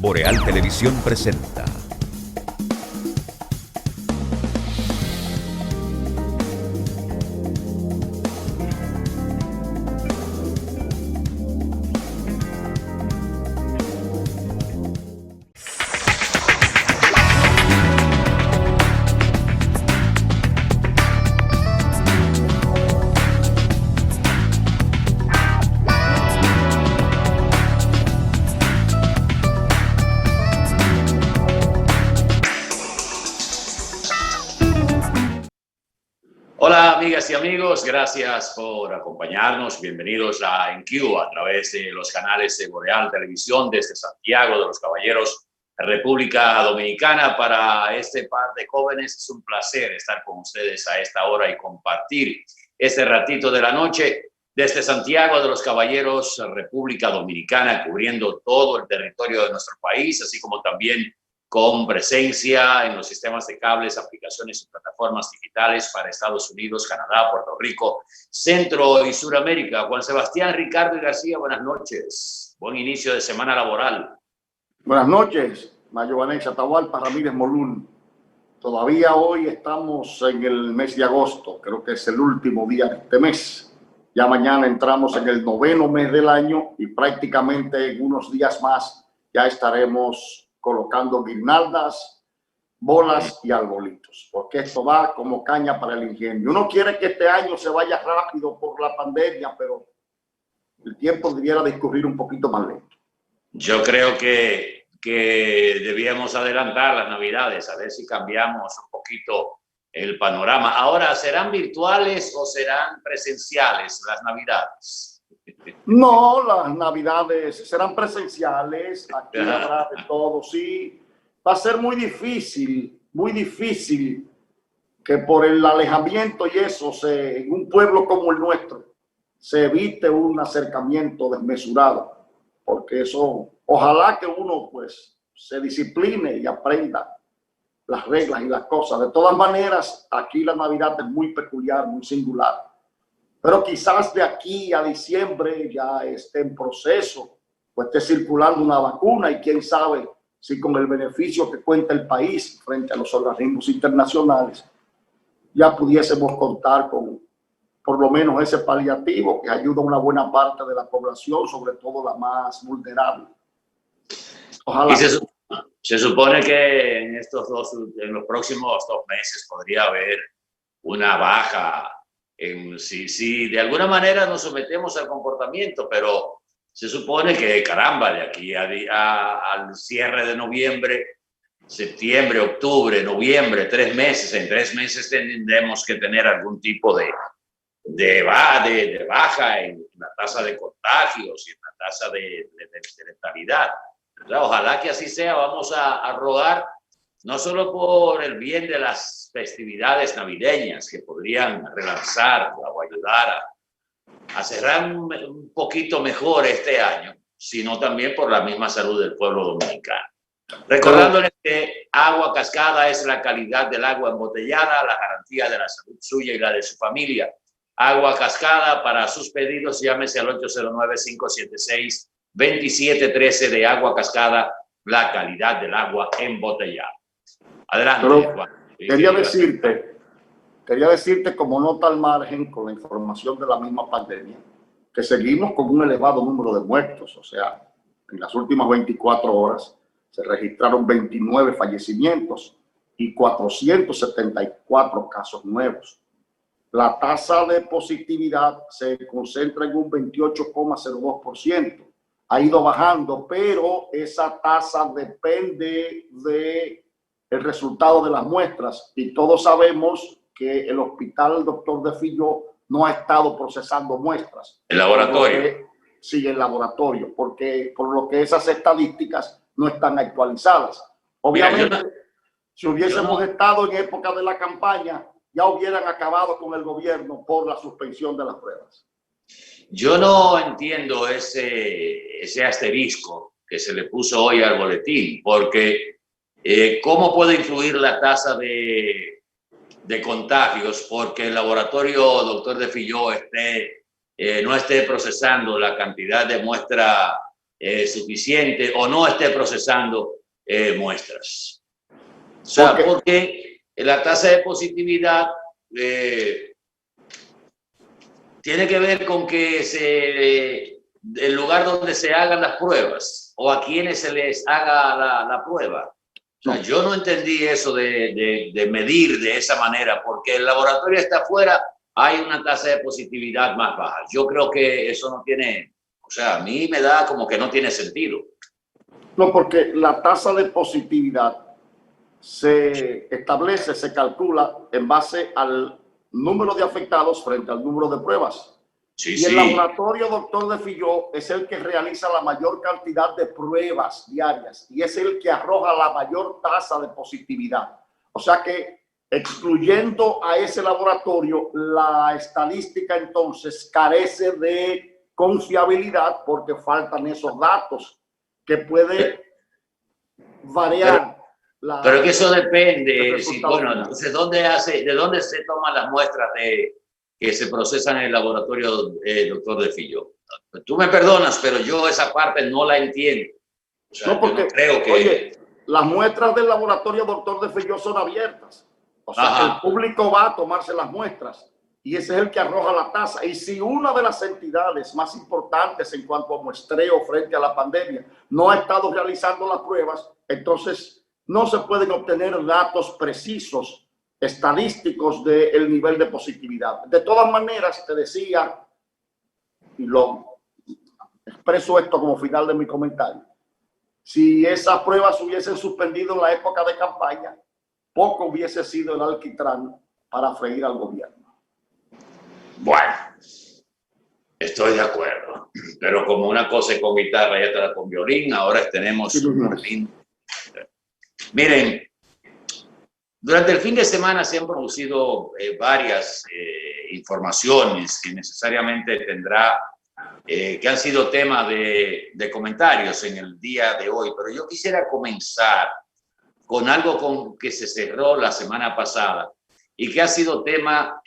Boreal Televisión presenta. Hola amigas y amigos, gracias por acompañarnos. Bienvenidos a EnQ a través de los canales de Boreal Televisión desde Santiago de los Caballeros, República Dominicana. Para este par de jóvenes es un placer estar con ustedes a esta hora y compartir este ratito de la noche desde Santiago de los Caballeros, República Dominicana, cubriendo todo el territorio de nuestro país, así como también con presencia en los sistemas de cables, aplicaciones y plataformas digitales para Estados Unidos, Canadá, Puerto Rico, Centro y Suramérica. Juan Sebastián, Ricardo y García, buenas noches. Buen inicio de semana laboral. Buenas noches, Mayo Vanessa, Atahualpa, Ramírez Molún. Todavía hoy estamos en el mes de agosto, creo que es el último día de este mes. Ya mañana entramos en el 9º mes del año y prácticamente en unos días más ya estaremos colocando guirnaldas, bolas y arbolitos, porque esto va como caña para el ingenio. Uno quiere que este año se vaya rápido por la pandemia, pero el tiempo debiera discurrir un poquito más lento. Yo creo que debíamos adelantar las Navidades, a ver si cambiamos un poquito el panorama. Ahora, ¿serán virtuales o serán presenciales las Navidades? No, las Navidades serán presenciales, aquí habrá de todo, sí. Va a ser muy difícil que por el alejamiento y eso, en un pueblo como el nuestro, se evite un acercamiento desmesurado, porque eso, ojalá que uno pues se discipline y aprenda las reglas y las cosas. De todas maneras, aquí la Navidad es muy peculiar, muy singular. Pero quizás de aquí a diciembre ya esté en proceso o esté circulando una vacuna y quién sabe si con el beneficio que cuenta el país frente a los organismos internacionales ya pudiésemos contar con por lo menos ese paliativo que ayuda a una buena parte de la población, sobre todo la más vulnerable. Ojalá. Y se supone que en los próximos 2 meses podría haber una baja. Si de alguna manera nos sometemos al comportamiento, pero se supone que, caramba, de aquí al cierre de noviembre, septiembre, octubre, noviembre, 3 meses, en 3 meses tendremos que tener algún tipo de baja en la tasa de contagios y en la tasa de letalidad. Ojalá que así sea. Vamos a rogar, no solo por el bien de las festividades navideñas que podrían relanzar o ayudar a cerrar un poquito mejor este año, sino también por la misma salud del pueblo dominicano. Recordándoles que Agua Cascada es la calidad del agua embotellada, la garantía de la salud suya y la de su familia. Agua Cascada, para sus pedidos llámese al 809-576-2713 de Agua Cascada, la calidad del agua embotellada. Adelante, Juan. Quería decirte como nota al margen con la información de la misma pandemia, que seguimos con un elevado número de muertos. O sea, en las últimas 24 horas se registraron 29 fallecimientos y 474 casos nuevos. La tasa de positividad se concentra en un 28,02%. Ha ido bajando, pero esa tasa depende de el resultado de las muestras y todos sabemos que el hospital Dr. de Filló no ha estado procesando muestras. ¿El laboratorio? Sí, el laboratorio, porque por lo que esas estadísticas no están actualizadas. Obviamente, si hubiésemos estado en época de la campaña, ya hubieran acabado con el gobierno por la suspensión de las pruebas. Yo no entiendo ese asterisco que se le puso hoy al boletín, porque ¿cómo puede influir la tasa de contagios? Porque el laboratorio Dr. de Filló no esté procesando la cantidad de muestra suficiente o no esté procesando muestras. O sea, porque la tasa de positividad tiene que ver con que el lugar donde se hagan las pruebas o a quienes se les haga la prueba. O sea, yo no entendí eso de medir de esa manera, porque el laboratorio está afuera, hay una tasa de positividad más baja. Yo creo que eso no tiene, o sea, a mí me da como que no tiene sentido. No, porque la tasa de positividad se establece, se calcula en base al número de afectados frente al número de pruebas. Sí, y el laboratorio Dr. de Filló es el que realiza la mayor cantidad de pruebas diarias y es el que arroja la mayor tasa de positividad. O sea que, excluyendo a ese laboratorio, la estadística entonces carece de confiabilidad porque faltan esos datos que puede variar. Pero que eso depende, bueno, entonces, ¿de dónde se toman las muestras que se procesan en el laboratorio Dr. de Filló? Tú me perdonas, pero yo esa parte no la entiendo. O sea, no, porque, no creo que... Oye, las muestras del laboratorio Dr. de Filló son abiertas. O sea, el público va a tomarse las muestras y ese es el que arroja la tasa. Y si una de las entidades más importantes en cuanto a muestreo frente a la pandemia no ha estado realizando las pruebas, entonces no se pueden obtener datos precisos estadísticos del nivel de positividad. De todas maneras, te decía, y lo expreso esto como final de mi comentario, si esas pruebas hubiesen suspendido en la época de campaña, poco hubiese sido el alquitrán para freír al gobierno. Bueno, estoy de acuerdo, pero como una cosa es con guitarra y otra con violín, ahora tenemos un violín. Miren, durante el fin de semana se han producido varias informaciones que necesariamente tendrá, que han sido tema de comentarios en el día de hoy, pero yo quisiera comenzar con algo con que se cerró la semana pasada y que ha sido tema,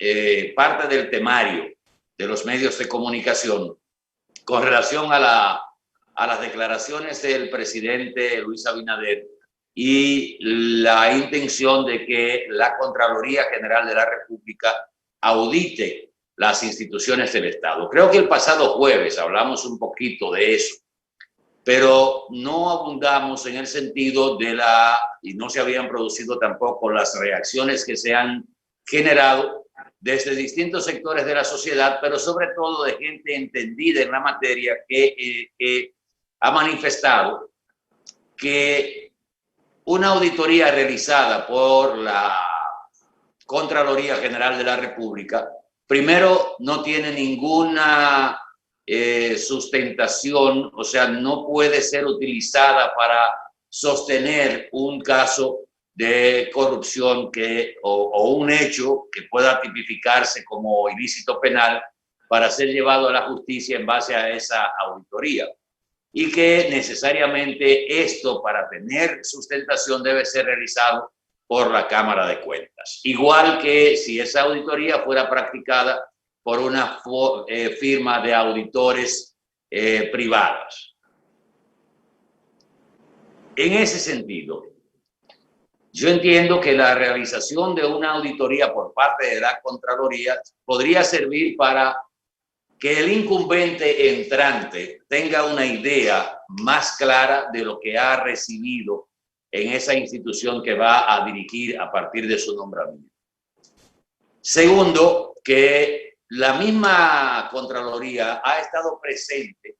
parte del temario de los medios de comunicación con relación a las declaraciones del presidente Luis Abinader y la intención de que la Contraloría General de la República audite las instituciones del Estado. Creo que el pasado jueves hablamos un poquito de eso, pero no abundamos en el sentido y no se habían producido tampoco las reacciones que se han generado desde distintos sectores de la sociedad, pero sobre todo de gente entendida en la materia que ha manifestado que una auditoría realizada por la Contraloría General de la República, primero, no tiene ninguna sustentación, o sea, no puede ser utilizada para sostener un caso de corrupción o un hecho que pueda tipificarse como ilícito penal para ser llevado a la justicia en base a esa auditoría. Y que necesariamente esto, para tener sustentación, debe ser realizado por la Cámara de Cuentas. Igual que si esa auditoría fuera practicada por una firma de auditores privados. En ese sentido, yo entiendo que la realización de una auditoría por parte de la Contraloría podría servir para que el incumbente entrante tenga una idea más clara de lo que ha recibido en esa institución que va a dirigir a partir de su nombramiento. Segundo, que la misma Contraloría ha estado presente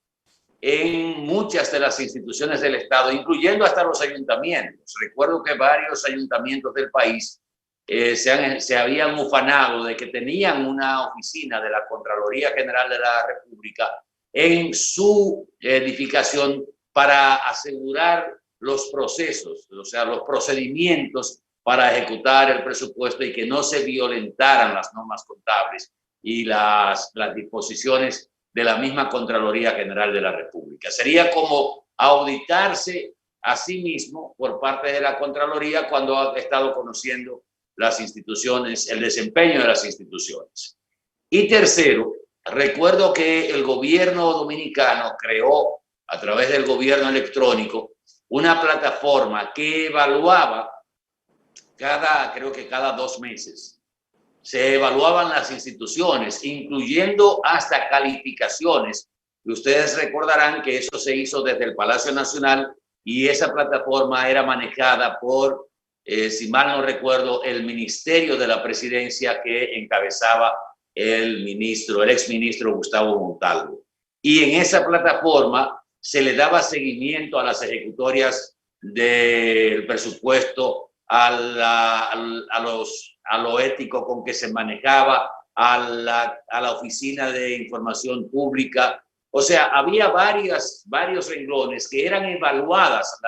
en muchas de las instituciones del Estado, incluyendo hasta los ayuntamientos. Recuerdo que varios ayuntamientos del país se habían ufanado de que tenían una oficina de la Contraloría General de la República en su edificación para asegurar los procesos, o sea, los procedimientos para ejecutar el presupuesto y que no se violentaran las normas contables y las disposiciones de la misma Contraloría General de la República. Sería como auditarse a sí mismo por parte de la Contraloría cuando ha estado conociendo las instituciones, el desempeño de las instituciones. Y tercero, recuerdo que el gobierno dominicano creó a través del gobierno electrónico, una plataforma que evaluaba creo que cada 2 meses, se evaluaban las instituciones, incluyendo hasta calificaciones. Y ustedes recordarán que eso se hizo desde el Palacio Nacional y esa plataforma era manejada por, si mal no recuerdo, el Ministerio de la Presidencia que encabezaba el exministro Gustavo Montalvo. Y en esa plataforma se le daba seguimiento a las ejecutorias del presupuesto, a lo ético con que se manejaba, a la Oficina de Información Pública. O sea, había varios renglones que eran evaluadas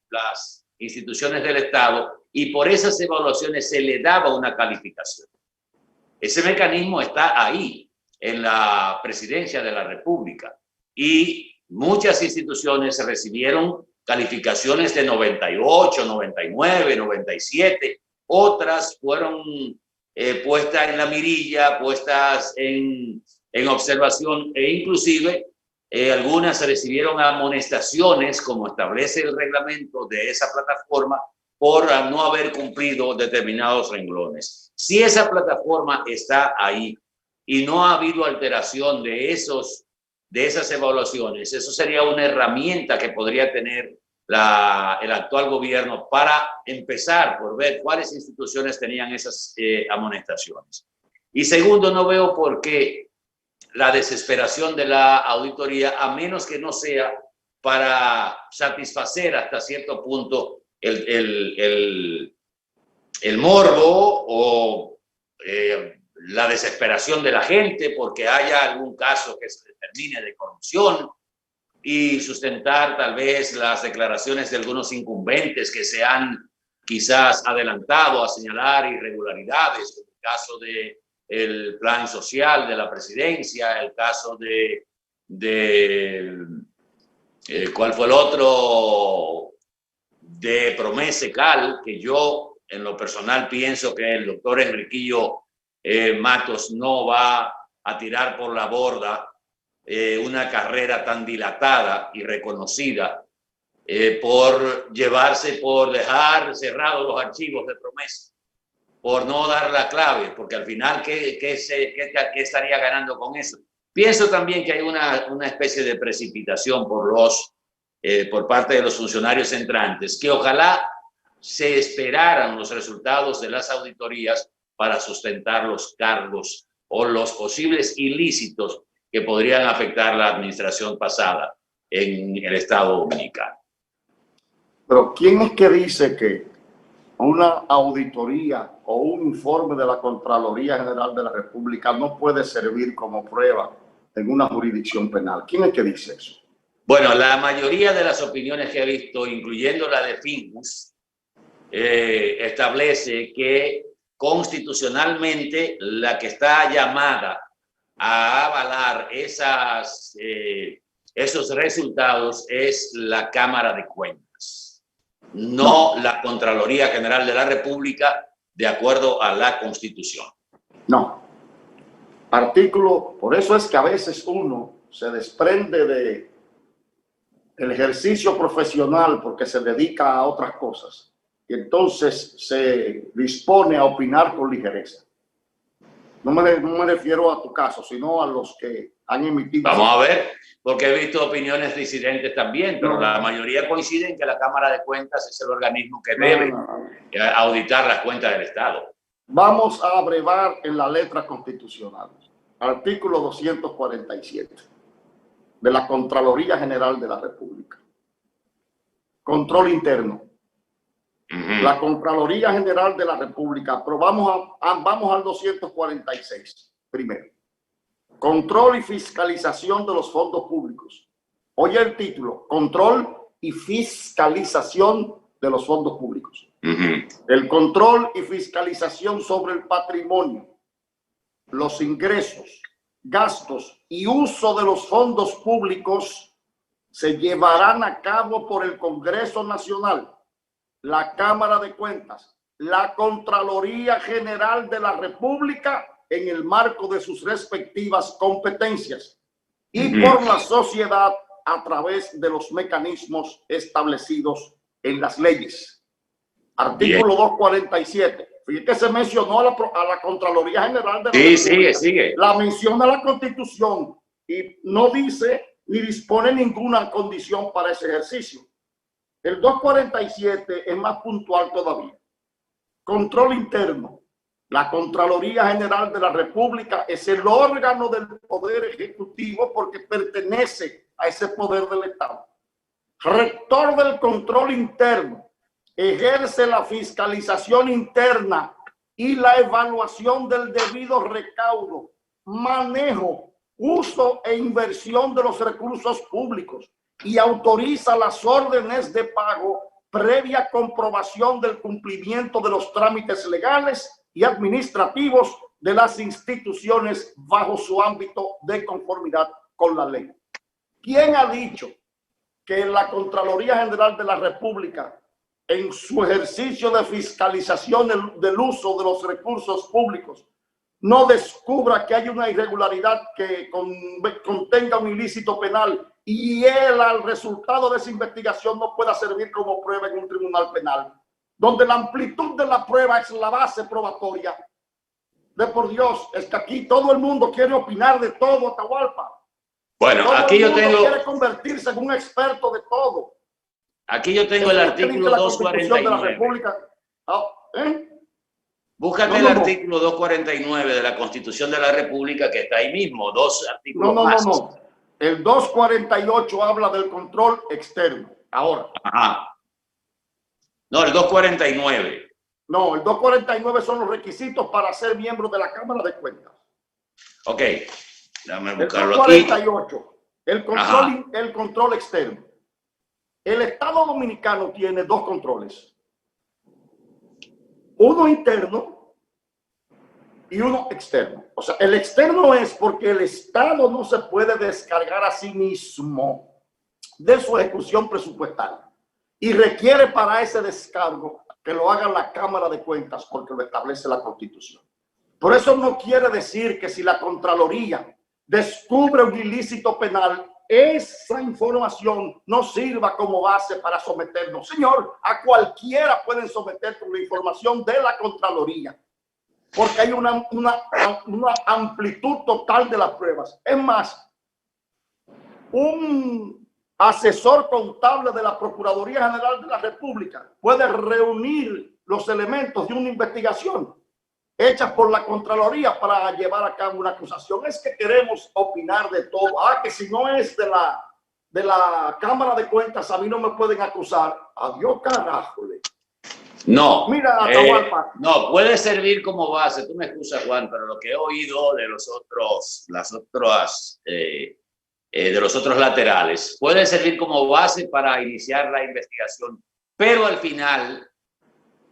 las instituciones del Estado y por esas evaluaciones se le daba una calificación. Ese mecanismo está ahí, en la Presidencia de la República. Y muchas instituciones recibieron calificaciones de 98, 99, 97. Otras fueron puestas en la mirilla, puestas en observación e inclusive algunas recibieron amonestaciones, como establece el reglamento de esa plataforma, por no haber cumplido determinados renglones. Si esa plataforma está ahí y no ha habido alteración de esas evaluaciones, eso sería una herramienta que podría tener el actual gobierno para empezar por ver cuáles instituciones tenían esas amonestaciones. Y segundo, no veo por qué la desesperación de la auditoría, a menos que no sea para satisfacer hasta cierto punto el morbo o la desesperación de la gente porque haya algún caso que se determine de corrupción y sustentar tal vez las declaraciones de algunos incumbentes que se han quizás adelantado a señalar irregularidades, como el caso del plan social de la presidencia, el caso ¿cuál fue el otro? De Promesecal, que yo en lo personal pienso que el doctor Enriquillo Matos no va a tirar por la borda una carrera tan dilatada y reconocida por dejar cerrados los archivos de Promesa, por no dar la clave, porque al final, ¿qué estaría ganando con eso? Pienso también que hay una especie de precipitación por parte de los funcionarios entrantes, que ojalá se esperaran los resultados de las auditorías para sustentar los cargos o los posibles ilícitos que podrían afectar la administración pasada en el Estado Dominicano. Pero ¿quién es que dice que una auditoría o un informe de la Contraloría General de la República no puede servir como prueba en una jurisdicción penal? ¿Quién es que dice eso? Bueno, la mayoría de las opiniones que he visto, incluyendo la de Fingus, establece que constitucionalmente la que está llamada a avalar esos resultados es la Cámara de Cuentas, no la Contraloría General de la República, de acuerdo a la Constitución. No. Por eso es que a veces uno se desprende del ejercicio profesional porque se dedica a otras cosas y entonces se dispone a opinar con ligereza. No me refiero a tu caso, sino a los que han emitido. Vamos a ver, porque he visto opiniones disidentes también, pero la mayoría coinciden en que la Cámara de Cuentas es el organismo que debe auditar las cuentas del Estado. Vamos a abrevar en la letra constitucional. Artículo 247 de la Contraloría General de la República. Control interno. La Contraloría General de la República, pero vamos al 246 primero. Control y fiscalización de los fondos públicos. Oye el título, control y fiscalización de los fondos públicos. El control y fiscalización sobre el patrimonio, los ingresos, gastos y uso de los fondos públicos se llevarán a cabo por el Congreso Nacional, la Cámara de Cuentas, la Contraloría General de la República en el marco de sus respectivas competencias y por la sociedad a través de los mecanismos establecidos en las leyes. Artículo 247. Fíjate que se mencionó a la Contraloría General de la República. Sigue. La menciona la Constitución y no dice ni dispone ninguna condición para ese ejercicio. El 247 es más puntual todavía. Control interno. La Contraloría General de la República es el órgano del Poder Ejecutivo porque pertenece a ese poder del Estado. Rector del control interno. Ejerce la fiscalización interna y la evaluación del debido recaudo, manejo, uso e inversión de los recursos públicos y autoriza las órdenes de pago previa comprobación del cumplimiento de los trámites legales y administrativos de las instituciones bajo su ámbito de conformidad con la ley. ¿Quién ha dicho que la Contraloría General de la República, en su ejercicio de fiscalización del uso de los recursos públicos, no descubra que hay una irregularidad que contenga un ilícito penal y él, al resultado de esa investigación, no pueda servir como prueba en un tribunal penal, donde la amplitud de la prueba es la base probatoria? De por Dios, es que aquí todo el mundo quiere opinar de todo, Atahualpa. Bueno, todo aquí yo tengo... quiere convertirse en un experto de todo. Aquí yo tengo el artículo 249. Búscate el artículo 249 de la Constitución de la República, que está ahí mismo, dos artículos más. No. El 248 habla del control externo. Ahora. Ajá. No, el 249. No, el 249 son los requisitos para ser miembro de la Cámara de Cuentas. Ok, déjame buscarlo el 248, aquí. El control externo. El Estado Dominicano tiene dos controles. Uno interno y uno externo. O sea, el externo es porque el Estado no se puede descargar a sí mismo de su ejecución presupuestaria y requiere para ese descargo que lo haga la Cámara de Cuentas porque lo establece la Constitución. Por eso no quiere decir que si la Contraloría descubre un ilícito penal, esa información no sirva como base para someternos. Señor, a cualquiera pueden someter con la información de la Contraloría, porque hay una amplitud total de las pruebas. Es más, un asesor contable de la Procuraduría General de la República puede reunir los elementos de una investigación hechas por la Contraloría para llevar a cabo una acusación. Es que queremos opinar de todo. Que si no es de la Cámara de Cuentas, a mí no me pueden acusar. Adiós, carajo. No. Mira, Atahualpa. No, puede servir como base. Tú me excusas, Juan, pero lo que he oído de los otros laterales puede servir como base para iniciar la investigación. Pero al final,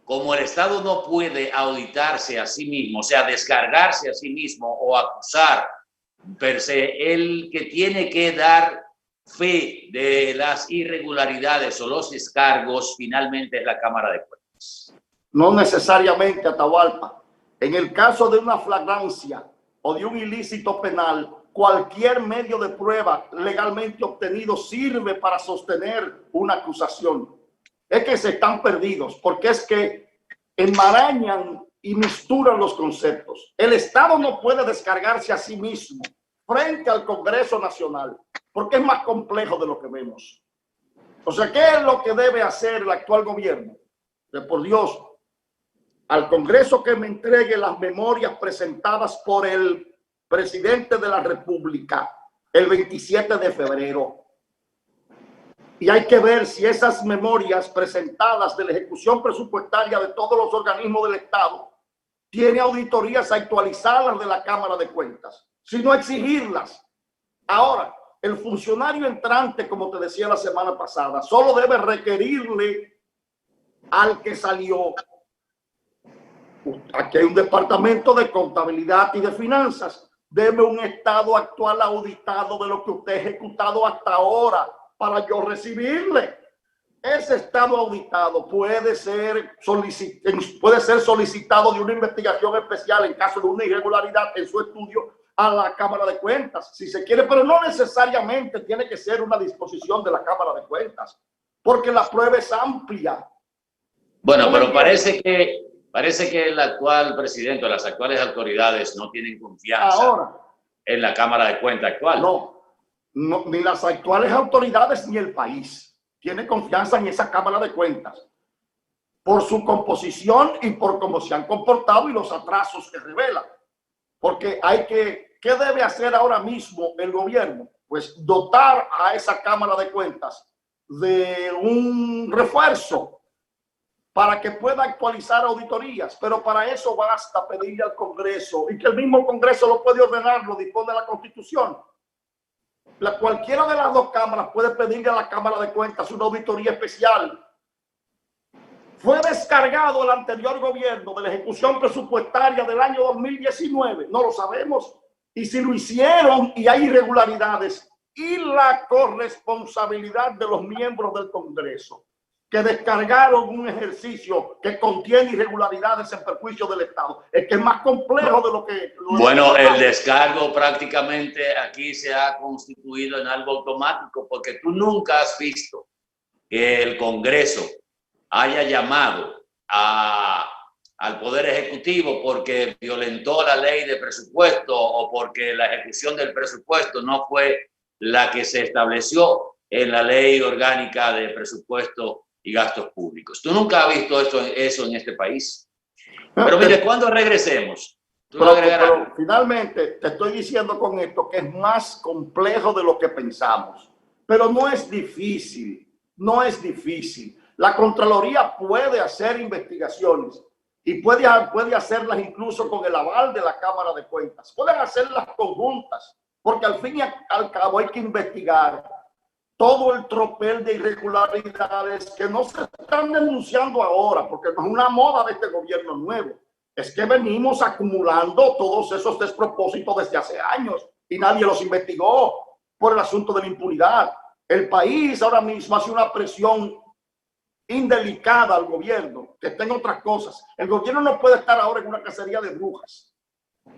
como el Estado no puede auditarse a sí mismo, o sea, descargarse a sí mismo o acusar per se, el que tiene que dar fe de las irregularidades o los descargos finalmente es la Cámara de Cuentas. No necesariamente, Atahualpa. En el caso de una flagrancia o de un ilícito penal, cualquier medio de prueba legalmente obtenido sirve para sostener una acusación. Es que se están perdidos, porque es que enmarañan y misturan los conceptos. El Estado no puede descargarse a sí mismo frente al Congreso Nacional, porque es más complejo de lo que vemos. O sea, ¿qué es lo que debe hacer el actual gobierno? De por Dios, al Congreso que me entregue las memorias presentadas por el presidente de la República el 27 de febrero. Y hay que ver si esas memorias presentadas de la ejecución presupuestaria de todos los organismos del Estado tiene auditorías actualizadas de la Cámara de Cuentas, sino exigirlas. Ahora, el funcionario entrante, como te decía la semana pasada, solo debe requerirle al que salió. Aquí hay un departamento de contabilidad y de finanzas. Deme un estado actual auditado de lo que usted ha ejecutado hasta ahora para yo recibirle. Ese estado auditado puede ser solicitado de una investigación especial en caso de una irregularidad en su estudio, a la Cámara de Cuentas, si se quiere, pero no necesariamente tiene que ser una disposición de la Cámara de Cuentas, porque la prueba es amplia. Bueno, pero parece que el actual presidente o las actuales autoridades no tienen confianza Ahora, en la Cámara de Cuentas actual. No, ni las actuales autoridades ni el país tiene confianza en esa Cámara de Cuentas por su composición y por cómo se han comportado y los atrasos que revela. Porque ¿qué debe hacer ahora mismo el gobierno? Pues dotar a esa Cámara de Cuentas de un refuerzo para que pueda actualizar auditorías, pero para eso basta pedirle al Congreso, y que el mismo Congreso lo puede ordenar, lo dispone la Constitución. Cualquiera de las dos cámaras puede pedirle a la Cámara de Cuentas una auditoría especial. Fue descargado el anterior gobierno de la ejecución presupuestaria del año 2019, no lo sabemos, y si lo hicieron y hay irregularidades, y la corresponsabilidad de los miembros del Congreso que descargaron un ejercicio que contiene irregularidades en perjuicio del Estado. Es que es más complejo de lo que... Bueno, el descargo prácticamente aquí se ha constituido en algo automático, porque tú nunca has visto que el Congreso haya llamado al Poder Ejecutivo porque violentó la ley de presupuesto o porque la ejecución del presupuesto no fue la que se estableció en la ley orgánica de presupuesto y gastos públicos. Tú nunca has visto eso en este país. Pero mire, cuando regresemos, pero finalmente te estoy diciendo con esto que es más complejo de lo que pensamos. Pero no es difícil, no es difícil. La Contraloría puede hacer investigaciones y puede hacerlas incluso con el aval de la Cámara de Cuentas. Pueden hacerlas conjuntas, porque al fin y al cabo hay que investigar todo el tropel de irregularidades que no se están denunciando ahora, porque no es una moda de este gobierno nuevo. Es que venimos acumulando todos esos despropósitos desde hace años y nadie los investigó por el asunto de la impunidad. El país ahora mismo hace una presión indelicada al gobierno, que está en otras cosas. El gobierno no puede estar ahora en una cacería de brujas.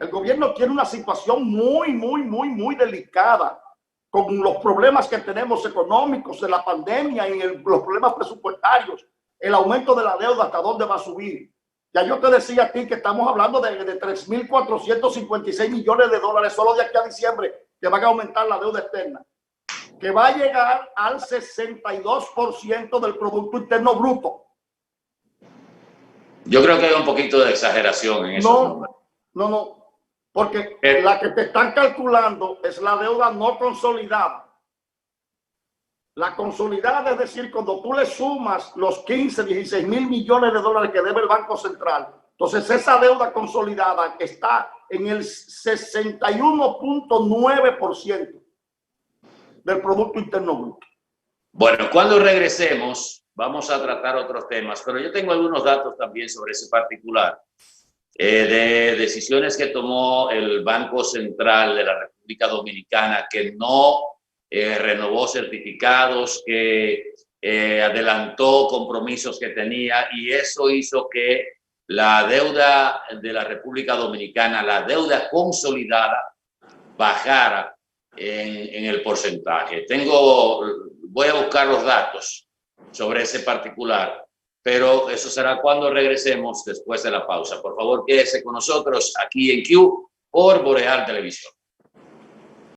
El gobierno tiene una situación muy delicada con los problemas que tenemos económicos de la pandemia y los problemas presupuestarios, el aumento de la deuda, hasta dónde va a subir. Ya yo te decía a ti que estamos hablando de 3.456 millones de dólares solo de aquí a diciembre, que van a aumentar la deuda externa, que va a llegar al 62% del Producto Interno Bruto. Yo creo que hay un poquito de exageración en eso. No. Porque la que te están calculando es la deuda no consolidada. La consolidada, es decir, cuando tú le sumas los 16 mil millones de dólares que debe el Banco Central, entonces esa deuda consolidada está en el 61.9% del Producto Interno Bruto. Bueno, cuando regresemos vamos a tratar otros temas, pero yo tengo algunos datos también sobre ese particular. De decisiones que tomó el Banco Central de la República Dominicana, que no renovó certificados, que adelantó compromisos que tenía, y eso hizo que la deuda de la República Dominicana, la deuda consolidada, bajara en el porcentaje. Voy a buscar los datos sobre ese particular, pero eso será cuando regresemos después de la pausa. Por favor, quédese con nosotros aquí en Q por Boreal Televisión.